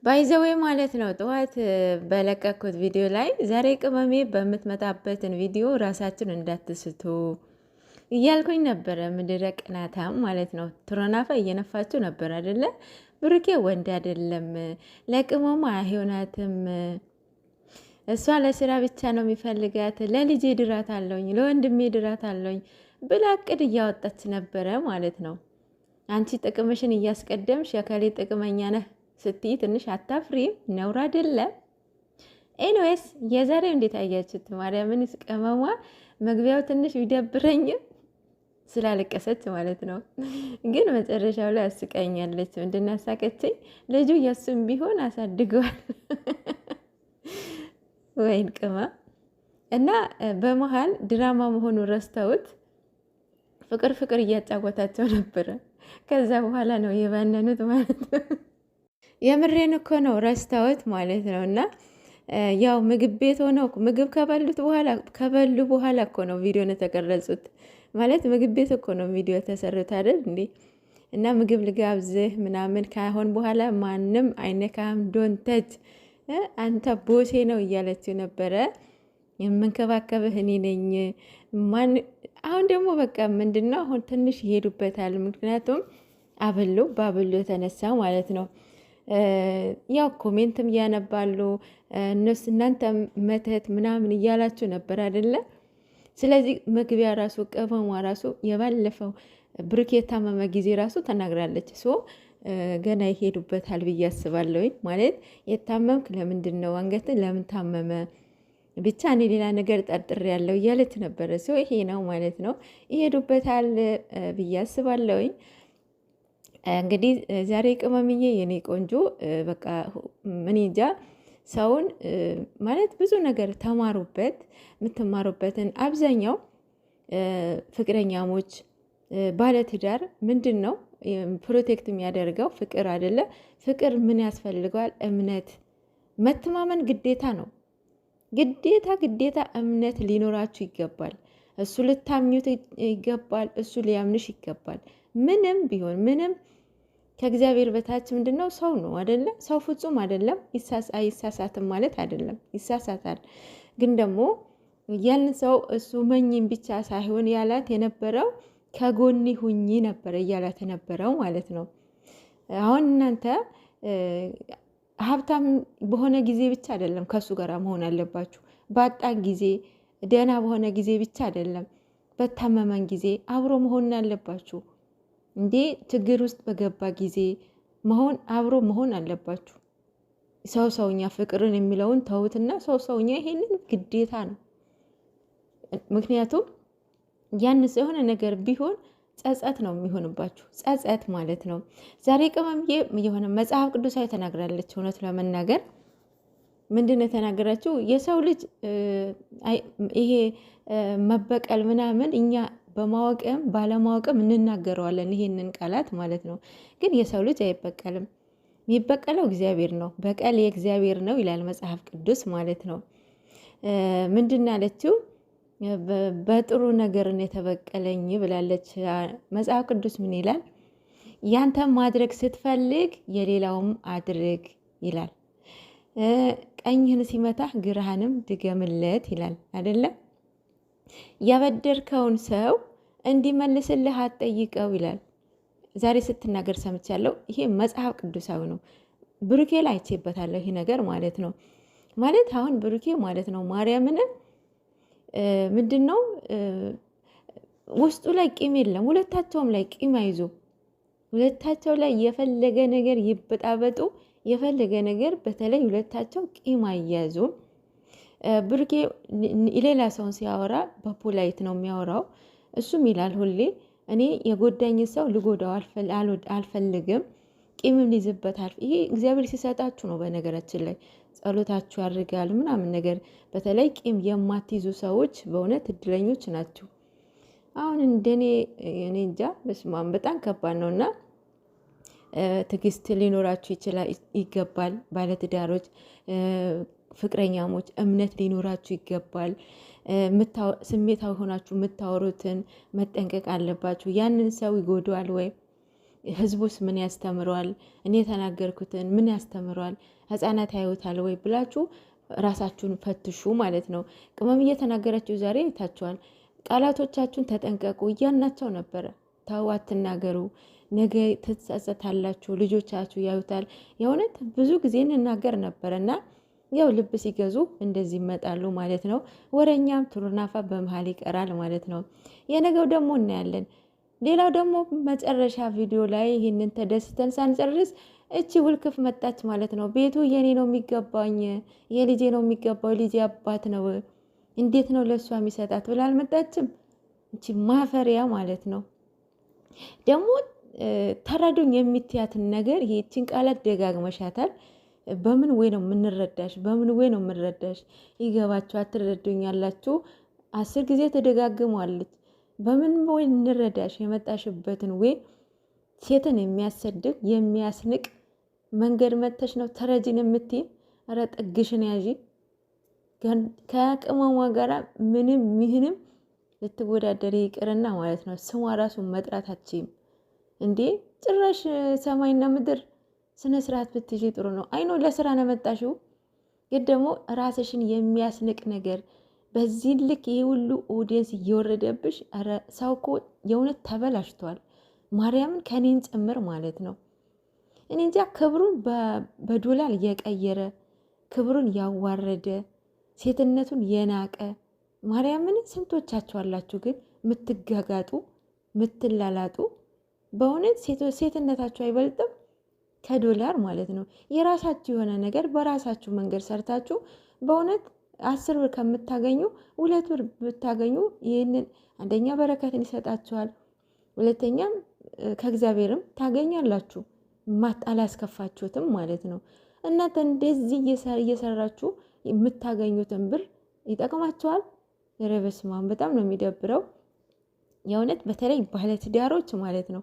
ባይዘዌ ማለት ነው። ጠዋት በለቀኩት ቪዲዮ ላይ ዛሬ ቅመሜ በምትመጣበትን ቪዲዮ ራሳችን እንዳትስቱ እያልኩኝ ነበረ። ምድረ ቅናታም ማለት ነው። ትሮናፋ እየነፋችሁ ነበር አይደለ? ብሩኬ ወንድ አይደለም፣ ለቅመሙ አይሆናትም። እሷ ለስራ ብቻ ነው የሚፈልጋት። ለልጄ ድራት አለውኝ፣ ለወንድሜ ድራት አለውኝ ብላ እቅድ እያወጣች ነበረ ማለት ነው። አንቺ ጥቅምሽን እያስቀደምሽ የከሌ ጥቅመኛ ነህ ስትይ ትንሽ አታፍሪም? ነውር አይደለም? ኤኒዌይስ የዛሬው እንዴት አያችሁት? ማርያምን ቅመሟ መግቢያው ትንሽ ቢደብረኝም ስላለቀሰች ማለት ነው። ግን መጨረሻው ላይ አስቀኛለች። ምንድን አሳቀችኝ? ልጁ የሱም ቢሆን አሳድገዋል። ወይን ቅማ እና በመሀል ድራማ መሆኑ ረስተውት ፍቅር ፍቅር እያጫወታቸው ነበረ። ከዛ በኋላ ነው የባነኑት ማለት ነው። የምሬን እኮ ነው፣ ረስተውት ማለት ነው። እና ያው ምግብ ቤት ሆነው ምግብ ከበሉ በኋላ እኮ ነው ቪዲዮ ነው የተቀረጹት። ማለት ምግብ ቤት እኮ ነው ቪዲዮ ተሰርቶ አይደል እንዴ? እና ምግብ ልጋብዝህ ምናምን ካሁን በኋላ ማንም አይነካም፣ ዶንተች አንተ ቦሴ ነው እያለችው ነበረ። የምንከባከብህ እኔ ነኝ። አሁን ደግሞ በቃ ምንድነው አሁን ትንሽ ይሄዱበታል። ምክንያቱም በአብሉ የተነሳ ማለት ነው። ያው ኮሜንትም እያነባሉ እናንተ መተት ምናምን እያላችሁ ነበር አይደለ? ስለዚህ መግቢያ ራሱ ቅመሟ ራሱ የባለፈው ብሩክ የታመመ ጊዜ ራሱ ተናግራለች። ገና ይሄዱበታል ብዬ አስባለሁኝ። ማለት የታመምክ ለምንድን ነው? አንገትን ለምን ታመመ? ብቻ እኔ ሌላ ነገር ጠርጥር ያለው እያለች ነበረ። ይሄ ነው ማለት ነው። ይሄዱበታል ብዬ አስባለሁኝ። እንግዲህ ዛሬ ቅመምዬ የኔ ቆንጆ በቃ ምን እንጃ ሰውን ማለት ብዙ ነገር ተማሩበት። የምትማሩበትን አብዛኛው ፍቅረኛሞች ባለትዳር ምንድን ነው ፕሮቴክት የሚያደርገው ፍቅር አይደለ? ፍቅር ምን ያስፈልገዋል? እምነት፣ መተማመን ግዴታ ነው። ግዴታ እምነት ሊኖራችሁ ይገባል። እሱ ልታምኙት ይገባል። እሱ ሊያምንሽ ይገባል። ምንም ቢሆን ምንም ከእግዚአብሔር በታች ምንድነው ሰው ነው አይደለ? ሰው ፍጹም አይደለም። አይሳሳትም ማለት አይደለም፣ ይሳሳታል። ግን ደግሞ ያን ሰው እሱ መኝም ብቻ ሳይሆን ያላት የነበረው ከጎኒ ሁኚ ነበረ እያላት የነበረው ማለት ነው። አሁን እናንተ ሀብታም በሆነ ጊዜ ብቻ አይደለም ከሱ ጋር መሆን አለባችሁ። ባጣ ጊዜ፣ ደህና በሆነ ጊዜ ብቻ አይደለም፣ በታመመን ጊዜ አብሮ መሆን አለባችሁ። እንዴ ችግር ውስጥ በገባ ጊዜ አብሮ መሆን አለባችሁ። ሰውኛ ፍቅርን የሚለውን ተውትና ሰውኛ ይሄንን ግዴታ ነው። ምክንያቱም ያንስ የሆነ ነገር ቢሆን ጸጸት ነው የሚሆንባችሁ። ጸጸት ማለት ነው። ዛሬ ቅመምዬ የሆነ መጽሐፍ ቅዱሳዊ ተናግራለች። እውነት ለመናገር ምንድን ነው የተናገራችው? የሰው ልጅ ይሄ መበቀል ምናምን እኛ በማወቅም ባለማወቅም እንናገረዋለን፣ ይሄንን ቃላት ማለት ነው። ግን የሰው ልጅ አይበቀልም። የሚበቀለው እግዚአብሔር ነው። በቀል የእግዚአብሔር ነው ይላል መጽሐፍ ቅዱስ ማለት ነው። ምንድን አለችው? በጥሩ ነገርን የተበቀለኝ ብላለች። መጽሐፍ ቅዱስ ምን ይላል? ያንተም ማድረግ ስትፈልግ የሌላውም አድርግ ይላል። ቀኝህን ሲመታህ ግራህንም ድገምለት ይላል አይደለም? ያበደርከውን ሰው እንዲመልስልህ አትጠይቀው ይላል። ዛሬ ስትናገር ሰምቻለሁ። ይሄ መጽሐፍ ቅዱሳዊ ነው። ብሩኬ ላይ አይቼበታለሁ ይሄ ነገር ማለት ነው። ማለት አሁን ብሩኬ ማለት ነው ማርያምን ምንድን ነው ውስጡ ላይ ቂም የለም። ሁለታቸውም ላይ ቂም አይዙ። ሁለታቸው ላይ የፈለገ ነገር ይበጣበጡ፣ የፈለገ ነገር በተለይ ሁለታቸው ቂም አያዙም። ብሩኬ ሌላ ሰውን ሲያወራ በፖላይት ነው የሚያወራው። እሱም ይላል ሁሌ እኔ የጎዳኝ ሰው ልጎዳው አልፈልግም፣ ቂምም ሊይዝበታል። ይሄ እግዚአብሔር ሲሰጣችሁ ነው። በነገራችን ላይ ጸሎታችሁ ያድርጋል ምናምን ነገር። በተለይ ቂም የማትይዙ ሰዎች በእውነት እድለኞች ናቸው። አሁን እንደኔ እኔ እንጃ በስማም በጣም ከባድ ነው። እና ትዕግስት ሊኖራችሁ ይገባል። ባለትዳሮች ፍቅረኛሞች እምነት ሊኖራችሁ ይገባል። ስሜታዊ ሆናችሁ የምታወሩትን መጠንቀቅ አለባችሁ። ያንን ሰው ይጎዳዋል ወይ ህዝቡስ ምን ያስተምረዋል? እኔ የተናገርኩትን ምን ያስተምረዋል? ህፃናት ያዩታል ወይ ብላችሁ ራሳችሁን ፈትሹ ማለት ነው። ቅመም እየተናገረችው ዛሬ ይታችኋል። ቃላቶቻችሁን ተጠንቀቁ እያልናቸው ነበረ። ተው አትናገሩ፣ ነገ ትጸጸታላችሁ፣ ልጆቻችሁ ያዩታል። የእውነት ብዙ ጊዜ እንናገር ነበረ እና ያው ልብ ሲገዙ እንደዚህ ይመጣሉ ማለት ነው። ወረኛም ቱርናፋ በመሀል ይቀራል ማለት ነው። የነገው ደግሞ እናያለን። ሌላው ደግሞ መጨረሻ ቪዲዮ ላይ ይህንን ተደስተን ሳንጨርስ እቺ ውልክፍ መጣች ማለት ነው። ቤቱ የኔ ነው የሚገባኝ፣ የልጄ ነው የሚገባው፣ ልጄ አባት ነው፣ እንዴት ነው ለእሷ የሚሰጣት ብላ አልመጣችም። እቺ ማፈሪያ ማለት ነው። ደግሞ ተረዱኝ የምትያትን ነገር ይህችን ቃላት ደጋግመሻታል። በምን ወይ ነው የምንረዳሽ? በምን ወይ ነው የምንረዳሽ? ይገባችሁ አትረዱኝ ያላችሁ 10 ጊዜ ተደጋግሟለች። በምን ወይ እንረዳሽ? የመጣሽበትን ወይ ሴትን የሚያሰድግ የሚያስንቅ መንገድ መተሽ ነው ተረጂን የምትይ? ኧረ ጥግሽን ያዢ። ከቅመሟ ጋራ ምንም ልትወዳደር ይቅርና ማለት ነው ስሟ ራሱ መጥራት አትችይም እንዴ! ጭራሽ ሰማይና ምድር ስነ ስርዓት ብትይዥ ጥሩ ነው። አይኖ ለስራ ነው መጣሽው፣ ግን ደግሞ ራስሽን የሚያስንቅ ነገር በዚህ ልክ ይሄ ሁሉ ኦዲየንስ እየወረደብሽ። ኧረ ሰው እኮ የእውነት ተበላሽቷል። ማርያምን ከኔን ጭምር ማለት ነው። እኔ እንጃ ክብሩን በዶላር እየቀየረ ክብሩን ያዋረደ ሴትነቱን የናቀ ማርያምን ስንቶቻችሁ አላችሁ ግን ምትጋጋጡ ምትላላጡ። በእውነት ሴትነታችሁ አይበልጥም ከዶላር ማለት ነው። የራሳችሁ የሆነ ነገር በራሳችሁ መንገድ ሰርታችሁ በእውነት 10 ብር ከምታገኙ 2 ብር ብታገኙ ይህንን አንደኛ በረከትን ይሰጣችኋል፣ ሁለተኛም ከእግዚአብሔርም ታገኛላችሁ። አላስከፋችሁትም ማለት ነው። እናንተ እንደዚህ እየሰራችሁ የምታገኙትን ብር ይጠቅማችኋል። ኧረ በስመ አብ በጣም ነው የሚደብረው የእውነት በተለይ ባለትዳሮች ማለት ነው።